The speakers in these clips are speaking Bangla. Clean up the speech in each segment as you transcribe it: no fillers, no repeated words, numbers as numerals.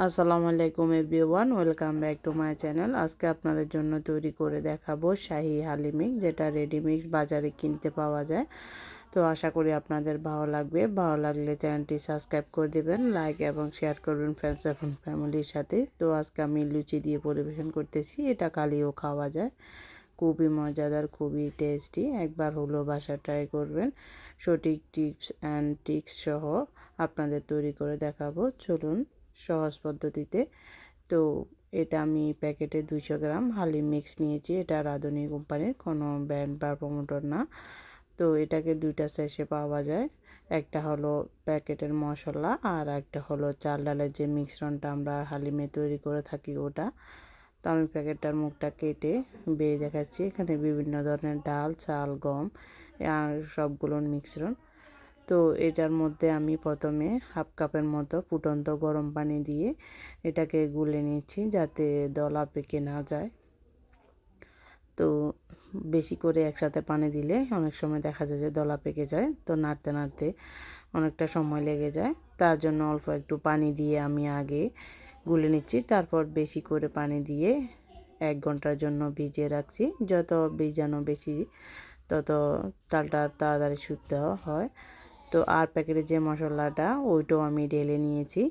আসসালামু আলাইকুম everyone, welcome back to my channel. আজকে আপনাদের জন্য তৈরি করে দেখাবো শাহি হালিম মিক্স, যেটা রেডি মিক্স বাজারে কিনতে পাওয়া যায়। তো আশা করি আপনাদের ভালো লাগবে। ভালো লাগলে চ্যানেলটি সাবস্ক্রাইব করে দেবেন, লাইক এবং শেয়ার করবেন ফ্রেন্ডস এবং ফ্যামিলির সাথে। তো আজকে আমি লুচি দিয়ে পরিবেশন করতেছি। এটা কালিও খাওয়া যায়, খুবই মজাদার, খুবই টেস্টি। একবার হলো বাসা ট্রাই করবেন। সঠিক টিপস অ্যান্ড ট্রিক্স সহ আপনাদের তৈরি করে দেখাবো। চলুন সহজ পদ্ধতিতে। তো এটা আমি প্যাকেটে 200 গ্রাম হালিম মিক্স নিয়েছি। এটা রাঁধুনি কোম্পানির, কোনো ব্র্যান্ড বা প্রমোটর না। তো এটাকে দুইটা সাইজে পাওয়া যায়। একটা হলো প্যাকেটের মশলা, আর একটা হলো চাল ডালের যে মিশ্রণটা আমরা হালিমে তৈরি করে থাকি ওটা। তো আমি প্যাকেটটার মুখটা কেটে বেরিয়ে দেখাচ্ছি। এখানে বিভিন্ন ধরনের ডাল, চাল, গম আর সবগুলোর মিশ্রণ। তো এটার মধ্যে আমি প্রথমে হাফ কাপের মতো ফুটন্ত গরম পানি দিয়ে এটাকে গুলে নিচ্ছি, যাতে দলা পেকে না যায়। তো বেশি করে একসাথে পানি দিলে অনেক সময় দেখা যায় যে দলা পেকে যায়, তো নাড়তে নাড়তে অনেকটা সময় লেগে যায়। তার জন্য অল্প একটু পানি দিয়ে আমি আগে গুলে নিচ্ছি, তারপর বেশি করে পানি দিয়ে 1 ঘন্টার জন্য ভিজিয়ে রাখছি। যত ভিজানো বেশি তত ডালটা তাড়াতাড়ি শুদ্ধ হয়। তো আর প্যাকেটে যে মশলাটা ওইটাও আমি ঢেলে নিয়েছি।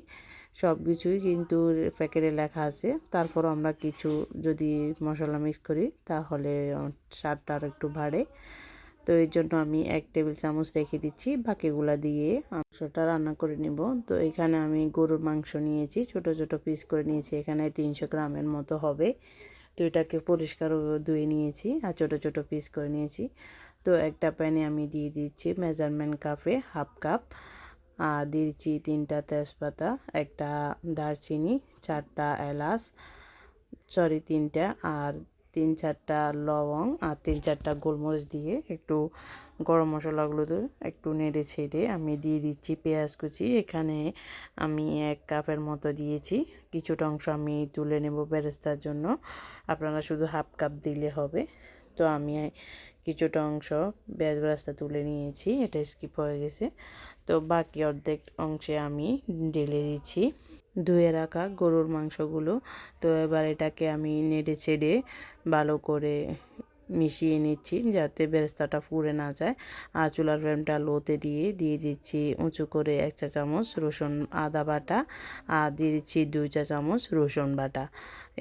সব কিছুই কিন্তু প্যাকেটে লেখা আছে, তারপর আমরা কিছু যদি মশলা মিক্স করি তাহলে স্বাদটা আর একটু বাড়ে। তো এর জন্য আমি 1 টেবিল চামচ রেখে দিচ্ছি, বাকিগুলা দিয়ে মাংসটা রান্না করে নিব। তো এখানে আমি গরুর মাংস নিয়েছি, ছোট ছোট পিস করে নিয়েছি। এখানে 300 গ্রামের মতো হবে। তো এটাকে পরিষ্কার ধুয়ে নিয়েছি আর ছোট ছোট পিস করে নিয়েছি। তো একটা প্যানে আমি দিয়ে দিচ্ছি মেজারমেন্ট কাপে হাফ কাপ, আর দিয়ে দিচ্ছি 3টা তেজপাতা, একটা দারচিনি, 4টা এলাচ, সরি 3টা, আর 3-4টা লবং আর 3-4টা গোলমরিচ দিয়ে একটু গরম মশলাগুলো একটু নেড়ে ছেড়ে আমি দিয়ে দিচ্ছি পেঁয়াজ কুচি। এখানে আমি 1 কাপের মতো দিয়েছি। কিছুটা অংশ আমি তুলে নেব বেরেস্তার জন্য, আপনারা শুধু হাফ কাপ দিলে হবে। তো আমি কিছুটা অংশ পেঁয়াজ বেরেস্তা তুলে নিয়েছি, এটা স্কিপ হয়ে গেছে। তো বাকি অর্ধেক অংশে আমি ঢেলে দিচ্ছি ধুয়ে রাখা গরুর মাংসগুলো। তো এবার এটাকে আমি নেড়ে ছেড়ে ভালো করে মিশিয়ে নিচ্ছি, যাতে বেরেস্তাটা পুড়ে না যায়। আর চুলার ফ্লেমটা লোতে দিয়ে দিচ্ছি উঁচু করে 1 চা চামচ রসুন আদা বাটা, আর দিয়ে দিচ্ছি 2 চা চামচ রসুন বাটা।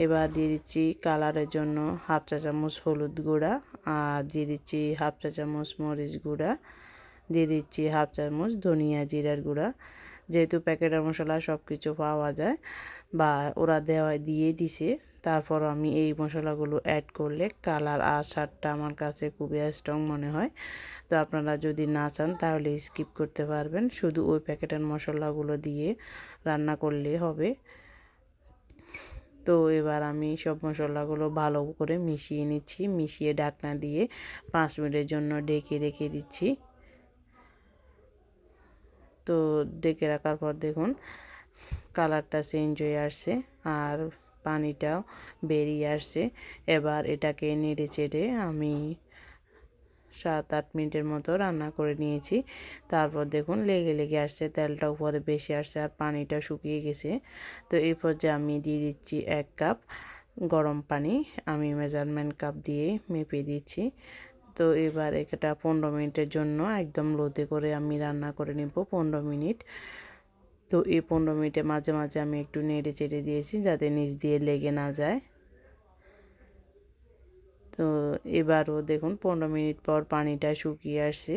এবার দিয়ে দিচ্ছি কালারের জন্য হাফ চা চামচ হলুদ গুঁড়া, আর দিয়ে দিচ্ছি হাফ চা চামচ মরিচ গুঁড়া, দিয়ে দিচ্ছি হাফ চামচ ধনিয়া জিরার গুঁড়া। যেহেতু প্যাকেটের মশলা সব কিছু পাওয়া যায় বা ওরা দিয়ে দিছে, তারপর আমি এই মশলাগুলো অ্যাড করলে কালার আর স্বাদটা আমার কাছে খুবই স্ট্রং মনে হয়। তো আপনারা যদি না চান তাহলে স্কিপ করতে পারবেন, শুধু ওই প্যাকেটের মশলাগুলো দিয়ে রান্না করলে হবে। তো এবার আমি সব মশলাগুলো ভালো করে মিশিয়ে নিচ্ছি, মিশিয়ে ঢাকনা দিয়ে 5 মিনিটের জন্য ঢেকে রেখে দিচ্ছি। তো ডেকে রাখার পর দেখুন কালারটা চেঞ্জ হয়ে আসছে আর পানিটাও বেরিয়ে আসছে। এবার এটাকে নেড়ে চেড়ে আমি 7-8 মিনিটের মতো রান্না করে নিয়েছি। তারপর দেখুন লেগে লেগে আসছে, তেলটা উপরে বেশি আসছে আর পানিটা শুকিয়ে গেছে। তো এই পর্যায়ে আমি দিয়ে দিচ্ছি 1 কাপ গরম পানি, আমি মেজারমেন্ট কাপ দিয়ে মেপে দিচ্ছি। তো এবার এটা 15 মিনিটের জন্য একদম লোতে করে আমি রান্না করে নেব 15 মিনিট। তো এই 15 মিনিটে মাঝে মাঝে আমি একটু নেড়ে চেড়ে দিয়েছি, যাতে নিচ দিয়ে লেগে না যায়। তো এবারও দেখুন 15 মিনিট পর পানিটা শুকিয়ে আসছে।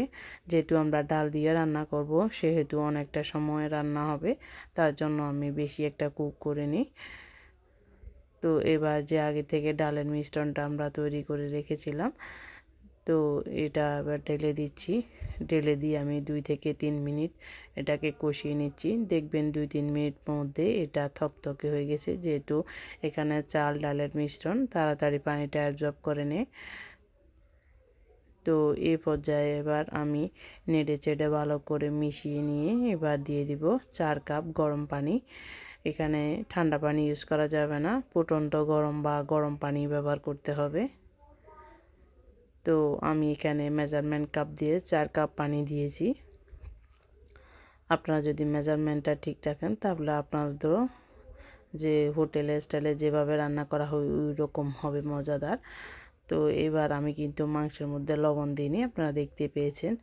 যেহেতু আমরা ডাল দিয়ে রান্না করব, সেহেতু অনেকটা সময় রান্না হবে, তার জন্য আমি বেশি একটা কুক করে নিই। তো এবার যে আগে থেকে ডালের মিশ্রণটা আমরা তৈরি করে রেখেছিলাম, তো এটা এবার ঢেলে দিচ্ছি। ঢেলে দিয়ে আমি 2 থেকে 3 মিনিট এটাকে কষিয়ে নিচ্ছি। দেখবেন 2-3 মিনিট মধ্যে এটা থকথকে হয়ে গেছে, যেহেতু এখানে চাল ডালের মিশ্রণ তাড়াতাড়ি পানিটা অ্যাবজর্ব করে নেয়। তো এই পর্যায়ে এবার আমি নেড়ে চেড়ে ভালো করে মিশিয়ে নিয়ে এবার দিয়ে দিব 4 কাপ গরম পানি। এখানে ঠান্ডা পানি ইউজ করা যাবে না, ফুটন্ত গরম বা গরম পানি ব্যবহার করতে হবে। তো আমি এখানে মেজারমেন্ট কাপ দিয়ে 4 কাপ পানি দিয়েছি। আপনারা যদি মেজারমেন্টটা ঠিক রাখেন তাহলে আপনাদেরও যে হোটেলে স্টাইলে যেভাবে রান্না করা হয় ওই রকম হবে মজাদার। তো এবার আমি কিন্তু মাংসের মধ্যে লবণ দিইনি, আপনারা দেখতে পেয়েছেন।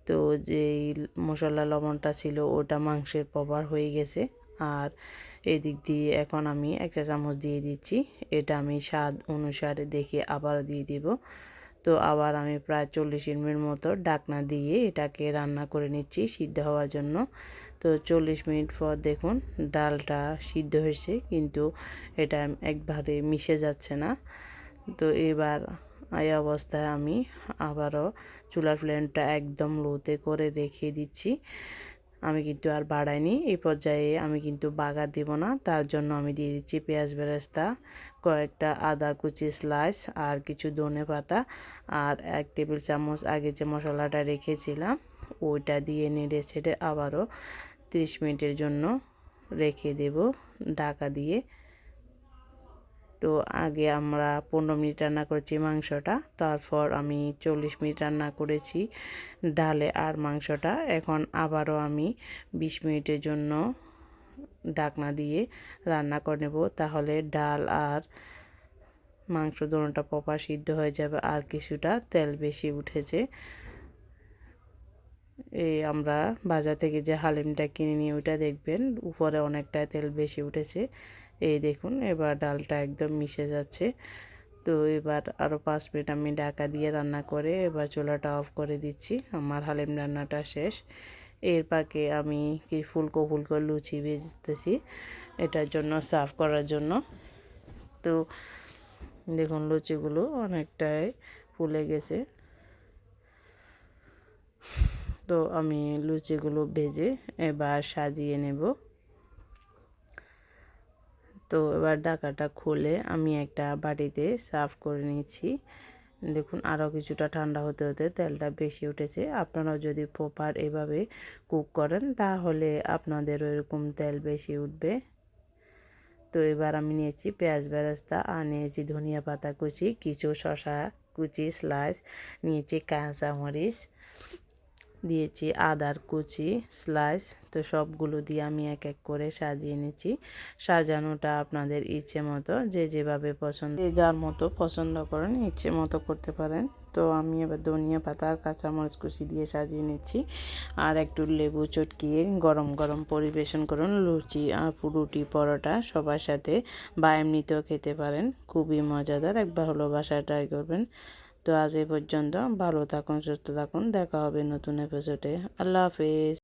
তো যেই মশলা লবণটা ছিল ওটা মাংসের প্রপার হয়ে গেছে। আর এদিক দিয়ে এখন আমি 1 চা চামচ দিয়ে দিচ্ছি, এটা আমি স্বাদ অনুসারে দেখে আবার দিয়ে দিব। তো আবার আমি প্রায় 40 মিনিট মতো ঢাকনা দিয়ে এটাকে রান্না করে নিচ্ছি সিদ্ধ হওয়ার জন্য। তো 40 মিনিট পর দেখুন ডালটা সিদ্ধ হয়েছে, কিন্তু এটা একবারে মিশে যাচ্ছে না। তো এবার এই অবস্থায় আমি আবারও চুলার ফ্লেমটা একদম লোতে করে রেখে দিচ্ছি। আমি কিন্তু আর বাড়াইনি। এই পর্যায়ে আমি কিন্তু বাগার দিব না, তার জন্য আমি দিয়ে দিচ্ছি পেঁয়াজ বেরেস্তা, কয়েকটা আদা কুচি স্লাইস, আর কিছু ধনে পাতা, আর 1 টেবিল চামচ আগে যে মশলাটা রেখেছিলাম ওইটা দিয়ে নেড়ে ছেড়ে আবারও 30 মিনিটের জন্য রেখে দেব ঢাকা দিয়ে। তো আগে আমরা 15 মিনিট রান্না করেছি মাংসটা, তারপর আমি 40 মিনিট রান্না করেছি ডালে আর মাংসটা। এখন আবারও আমি 20 মিনিটের জন্য ঢাকনা দিয়ে রান্না করে নেব, তাহলে ডাল আর মাংস দুটোটা প্রপার সিদ্ধ হয়ে যাবে আর কিছুটা তেল বেশি উঠেছে। এই আমরা বাজার থেকে যে হালিমটা কিনে নিই ওইটা দেখবেন উপরে অনেকটা তেল বেশি উঠেছে। এই দেখুন এবার ডালটা একদম মিশে যাচ্ছে। তো এবার আরও 5 মিনিট আমি ঢাকা দিয়ে রান্না করে এবার চুলাটা অফ করে দিচ্ছি। আমার হালিম রান্নাটা শেষ। এর পাকে আমি কি ফুলকো ফুলকো লুচি ভেজতেছি এটার জন্য সার্ভ করার জন্য। তো দেখুন লুচিগুলো অনেকটাই ফুলে গেছে। তো আমি লুচিগুলো ভেজে এবার সাজিয়ে নেব। তো এবার ঢাকাটা খুলে আমি একটা বাটিতে সার্ভ করে নিচ্ছি। দেখুন আরও কিছুটা ঠান্ডা হতে হতে তেলটা বেশি উঠেছে। আপনারাও যদি প্রপার এভাবে কুক করেন তাহলে আপনাদের ওইরকম তেল বেশি উঠবে। তো এবার আমি নিয়েছি পেঁয়াজ বেরেস্তা, আর নিয়েছি ধনিয়া পাতা কুচি, কিছু শসা কুচি স্লাইস, নিয়েছি কাঁচামরিচ, দিয়েছি আদার কুচি স্লাইস। তো সবগুলো দিয়ে আমি এক এক করে সাজিয়ে নিচ্ছি। সাজানোটা আপনাদের ইচ্ছে মতো, যে যেভাবে পছন্দ, যে যার মতো পছন্দ করেন ইচ্ছে মতো করতে পারেন। তো আমি এবার ধনিয়া পাতা আর কাঁচামরিচ কুচি দিয়ে সাজিয়ে নিচ্ছি, আর একটু লেবু চটকিয়ে গরম গরম পরিবেশন করুন। লুচি আর রুটি পরোটা সবার সাথে বা এমনিতেও খেতে পারেন, খুবই মজাদার। একবার হলো বাসায় ট্রাই করবেন। তো আজ এই পর্যন্ত, ভালো থাকুন, সুস্থ থাকুন, দেখা হবে নতুন এপিসোডে। আল্লাহ হাফেজ।